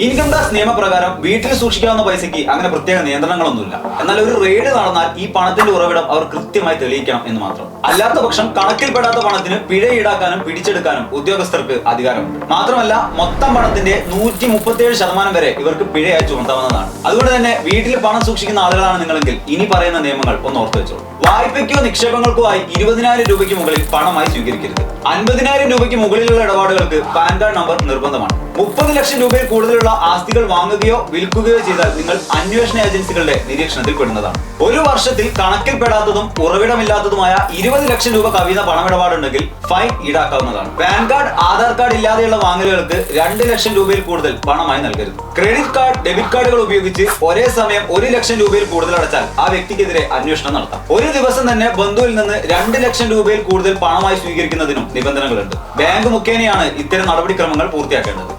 Income tax നിയമപ്രകാരം വീട്ടിൽ സൂക്ഷിക്കാവുന്ന പൈസയ്ക്ക് അങ്ങനെ പ്രത്യേക നിയന്ത്രണങ്ങളൊന്നുമില്ല. എന്നാൽ ഒരു റെയ്ഡ് നടന്നാൽ ഈ പണത്തിന്റെ ഉറവിടം അവർ കൃത്യമായി തെളിയിക്കണം എന്ന് മാത്രം. അല്ലാത്ത പക്ഷം കണക്കിൽപ്പെടാത്ത പണത്തിന് പിഴ ഈടാക്കാനും പിടിച്ചെടുക്കാനും ഉദ്യോഗസ്ഥർക്ക് അധികാരമുണ്ട്. മാത്രമല്ല മൊത്തം പണത്തിന്റെ 137% വരെ ഇവർക്ക് പിഴയായി ചുമത്താവുന്നതാണ്. അതുകൊണ്ട് തന്നെ വീട്ടിൽ പണം സൂക്ഷിക്കുന്ന ആളുകളാണ് നിങ്ങളെങ്കിൽ ഇനി പറയുന്ന നിയമങ്ങൾ ഒന്ന് ഓർത്തു വെച്ചോളൂ. വായ്പയ്ക്കോ നിക്ഷേപങ്ങൾക്കോ ആയി 20,000 രൂപയ്ക്ക് മുകളിൽ പണമായി സ്വീകരിക്കരുത്. 50,000 രൂപയ്ക്ക് മുകളിലുള്ള ഇടപാടുകൾക്ക് പാൻ കാർഡ് നമ്പർ നിർബന്ധമാണ്. 30 ലക്ഷം രൂപയിൽ കൂടുതലുള്ള ആസ്തികൾ വാങ്ങുകയോ വിൽക്കുകയോ ചെയ്താൽ നിങ്ങൾ അന്വേഷണ ഏജൻസികളുടെ നിരീക്ഷണത്തിൽ പെടുന്നതാണ്. ഒരു വർഷത്തിൽ കണക്കിൽപ്പെടാത്തതും ഉറവിടമില്ലാത്തതുമായ 20 ലക്ഷം രൂപ കവിയുന്ന പണമിടപാടുണ്ടെങ്കിൽ ഫൈൻ ഈടാക്കാവുന്നതാണ്. പാൻ കാർഡ്, ആധാർ കാർഡ് ഇല്ലാതെയുള്ള വാങ്ങലുകൾക്ക് 2 ലക്ഷം രൂപയിൽ കൂടുതൽ പണമായി നൽകരുത്. ക്രെഡിറ്റ് കാർഡ്, ഡെബിറ്റ് കാർഡുകൾ ഉപയോഗിച്ച് ഒരേ സമയം 1 ലക്ഷം രൂപയിൽ കൂടുതൽ അടച്ചാൽ ആ വ്യക്തിക്കെതിരെ അന്വേഷണം നടത്താം. ഒരു ദിവസം തന്നെ ബന്ധുവിൽ നിന്ന് 2 ലക്ഷം രൂപയിൽ കൂടുതൽ പണമായി സ്വീകരിക്കുന്നതിനും നിബന്ധനകളുണ്ട്. ബാങ്ക് മുഖേനയാണ് ഇത്തരം നടപടിക്രമങ്ങൾ പൂർത്തിയാക്കേണ്ടത്.